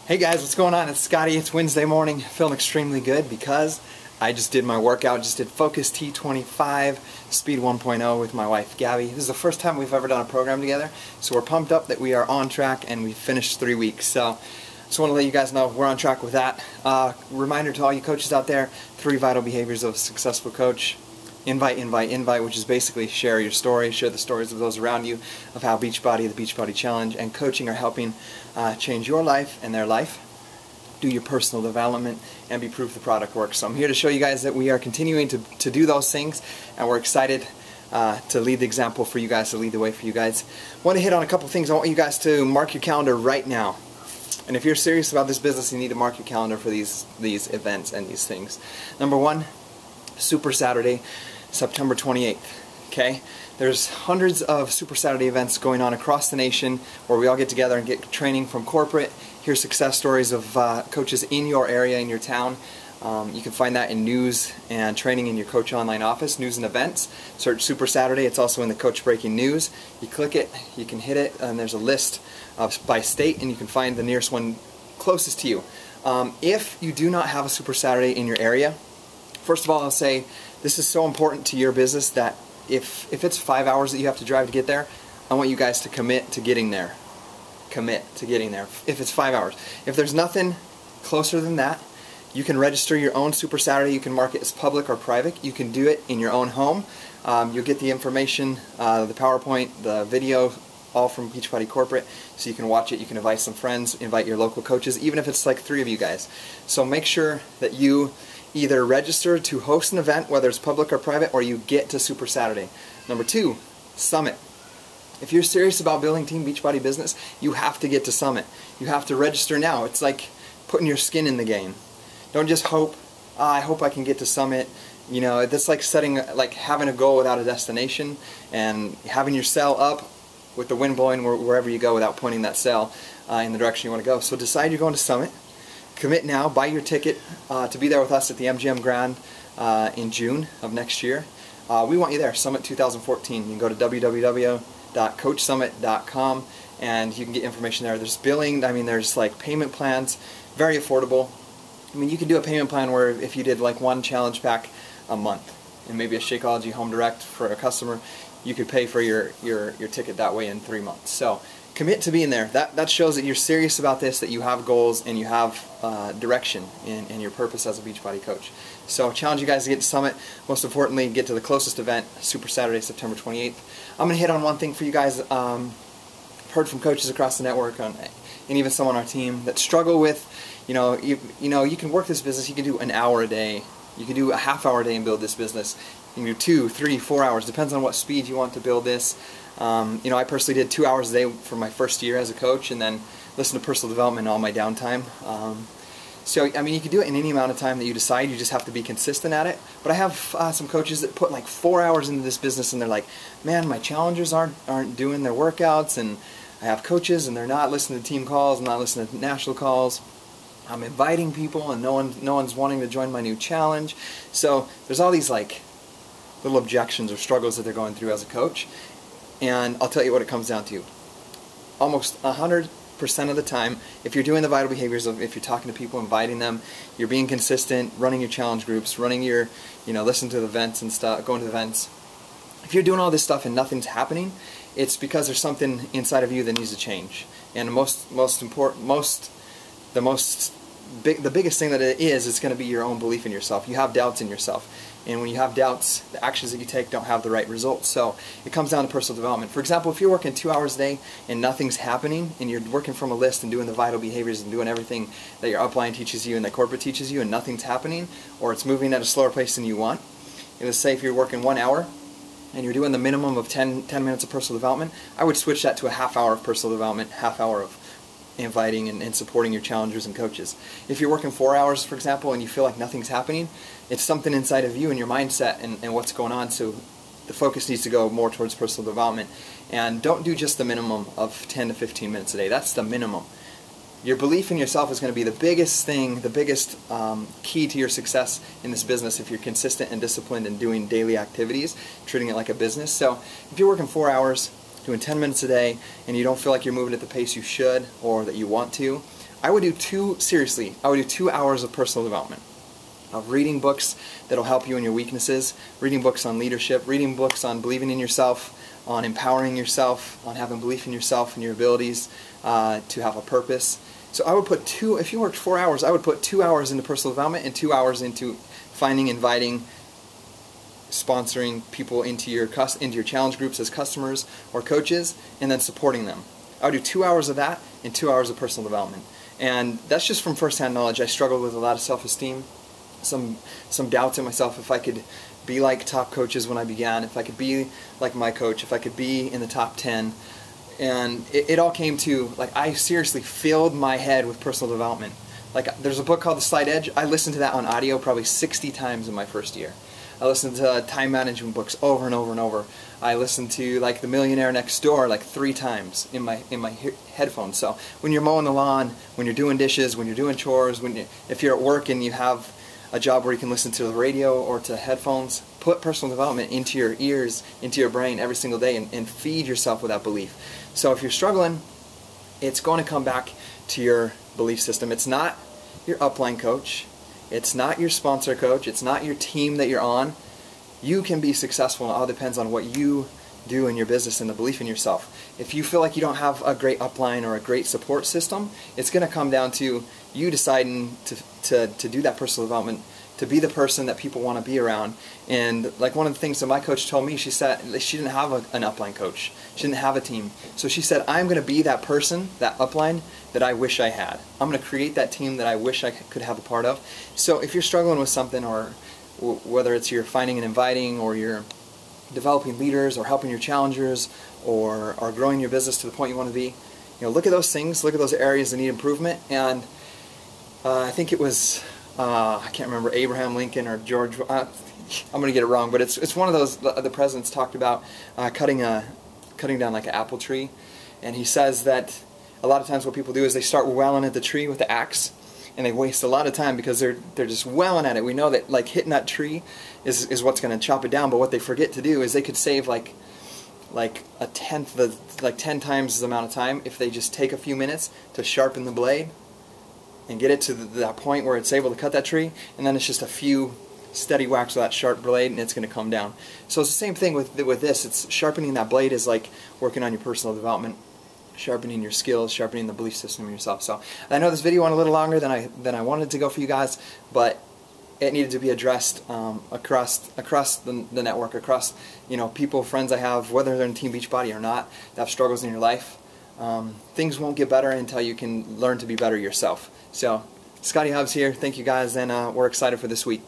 Hey guys, what's going on? It's Scotty. It's Wednesday morning. Feeling extremely good because I just did my workout. Just did Focus T25 Speed 1.0 with my wife Gabby. This is the first time we've ever done a program together, so we're pumped up that we are on track and we finished 3 weeks. So just want to let you guys know we're on track with that. Reminder to all you coaches out there, 3 vital behaviors of a successful coach. Invite, invite, invite, which is basically share your story, share the stories of those around you, of how Beachbody, the Beachbody Challenge, and coaching are helping change your life and their life. Do your personal development and be proof the product works. So I'm here to show you guys that we are continuing to do those things, and we're excited to lead the example for you guys, to lead the way for you guys. I want to hit on a couple things. I want you guys to mark your calendar right now. And if you're serious about this business, you need to mark your calendar for these events and these things. Number one, Super Saturday, September 28th. Okay? There's hundreds of Super Saturday events going on across the nation where we all get together and get training from corporate, hear success stories of coaches in your area, in your town. You can find that in news and training in your Coach Online office, news and events. Search Super Saturday. It's also in the Coach Breaking News. You click it, you can hit it, and there's a list by state, and you can find the nearest one closest to you. If you do not have a Super Saturday in your area, first of all, I'll say this is so important to your business that if it's 5 hours that you have to drive to get there, I want you guys to commit to getting there. Commit to getting there. If it's 5 hours. If there's nothing closer than that, you can register your own Super Saturday. You can mark it as public or private. You can do it in your own home. You'll get the information, the PowerPoint, the video, all from Beachbody Corporate, so you can watch it. You can invite some friends, invite your local coaches, even if it's like 3 of you guys. So make sure that you either register to host an event, whether it's public or private, or you get to Super Saturday. Number 2, Summit. If you're serious about building Team Beachbody business, you have to get to Summit. You have to register now. It's like putting your skin in the game. Don't just hope, I hope I can get to Summit. You know, that's like having a goal without a destination, and having your sail up with the wind blowing wherever you go without pointing that sail in the direction you want to go. So decide you're going to Summit. Commit now, buy your ticket to be there with us at the MGM Grand in June of next year. We want you there, Summit 2014. You can go to www.coachsummit.com and you can get information there. There's billing, there's like payment plans, very affordable. You can do a payment plan where if you did like 1 challenge pack a month and maybe a Shakeology Home Direct for a customer, you could pay for your ticket that way in 3 months. So commit to being there. That shows that you're serious about this, that you have goals and you have direction in your purpose as a Beachbody coach. So challenge you guys to get to Summit. Most importantly, get to the closest event, Super Saturday, September 28th. I'm going to hit on one thing for you guys. I've heard from coaches across the network and even some on our team that struggle with, you can work this business. You can do an hour a day. You can do a half-hour a day and build this business. You can do 2, 3, 4 hours. Depends on what speed you want to build this. I personally did 2 hours a day for my first year as a coach, and then listen to personal development in all my downtime. So you can do it in any amount of time that you decide. You just have to be consistent at it. But I have some coaches that put like 4 hours into this business, and they're like, man, my challengers aren't doing their workouts, and I have coaches and they're not listening to team calls, not listening to national calls. I'm inviting people and no one's wanting to join my new challenge. So there's all these like little objections or struggles that they're going through as a coach. And I'll tell you what it comes down to. Almost 100% of the time, if you're doing the vital behaviors of, if you're talking to people, inviting them, you're being consistent, running your challenge groups, running your, listening to the events and stuff, going to the events. If you're doing all this stuff and nothing's happening, it's because there's something inside of you that needs to change. And the biggest thing that it is, it's going to be your own belief in yourself. You have doubts in yourself. And when you have doubts, the actions that you take don't have the right results. So it comes down to personal development. For example, if you're working 2 hours a day and nothing's happening, and you're working from a list and doing the vital behaviors and doing everything that your upline teaches you and that corporate teaches you, and nothing's happening, or it's moving at a slower pace than you want, let's say if you're working 1 hour and you're doing the minimum of 10 minutes of personal development, I would switch that to a half hour of personal development, half hour of inviting and supporting your challengers and coaches. If you're working 4 hours, for example, and you feel like nothing's happening, it's something inside of you and your mindset and what's going on, so the focus needs to go more towards personal development. And don't do just the minimum of 10 to 15 minutes a day. That's the minimum. Your belief in yourself is going to be the biggest thing, the biggest key to your success in this business if you're consistent and disciplined and doing daily activities, treating it like a business. So if you're working 4 hours, doing 10 minutes a day, and you don't feel like you're moving at the pace you should or that you want to, I would do 2 hours of personal development, of reading books that'll help you in your weaknesses, reading books on leadership, reading books on believing in yourself, on empowering yourself, on having belief in yourself and your abilities to have a purpose. So I would put if you worked 4 hours, I would put 2 hours into personal development and 2 hours into finding, inviting, sponsoring people into your challenge groups as customers or coaches, and then supporting them. I would do 2 hours of that and 2 hours of personal development. And that's just from first-hand knowledge. I struggled with a lot of self-esteem, some doubts in myself, if I could be like top coaches when I began, if I could be like my coach, if I could be in the top 10. And it all came to, like, I seriously filled my head with personal development. Like, there's a book called The Slight Edge. I listened to that on audio probably 60 times in my first year. I listened to time management books over and over and over. I listened to, like, The Millionaire Next Door like 3 times in my headphones. So when you're mowing the lawn, when you're doing dishes, when you're doing chores, if you're at work and you have a job where you can listen to the radio or to headphones, put personal development into your ears, into your brain every single day, and feed yourself with that belief. So if you're struggling, it's going to come back to your belief system. It's not your upline coach. It's not your sponsor coach. It's not your team that you're on. You can be successful, and it all depends on what you do in your business and the belief in yourself. If you feel like you don't have a great upline or a great support system, it's going to come down to you deciding to do that personal development, to be the person that people want to be around. And like one of the things that my coach told me, she said she didn't have an upline coach. She didn't have a team. So she said, I'm going to be that person, that upline, that I wish I had. I'm going to create that team that I wish I could have a part of. So if you're struggling with something, or whether it's you're finding and inviting, or you're developing leaders, or helping your challengers, or growing your business to the point you want to be, look at those things, look at those areas that need improvement. And I think it was, I can't remember, Abraham Lincoln or George, I'm going to get it wrong, but it's one of those, the presidents talked about cutting down like an apple tree, and he says that a lot of times what people do is they start welling at the tree with the axe, and they waste a lot of time because they're just welling at it. We know that, like, hitting that tree is what's going to chop it down, but what they forget to do is they could save like a tenth, like 10 times the amount of time if they just take a few minutes to sharpen the blade and get it to that point where it's able to cut that tree, and then it's just a few steady whacks with that sharp blade and it's going to come down. So it's the same thing with this. It's sharpening that blade is like working on your personal development, sharpening your skills, sharpening the belief system in yourself. So I know this video went a little longer than I wanted to go for you guys, but it needed to be addressed across the network, across people, friends I have, whether they're in Team Beachbody or not, that have struggles in your life. Things won't get better until you can learn to be better yourself. So Scottie Hobbs here. Thank you guys, and we're excited for this week.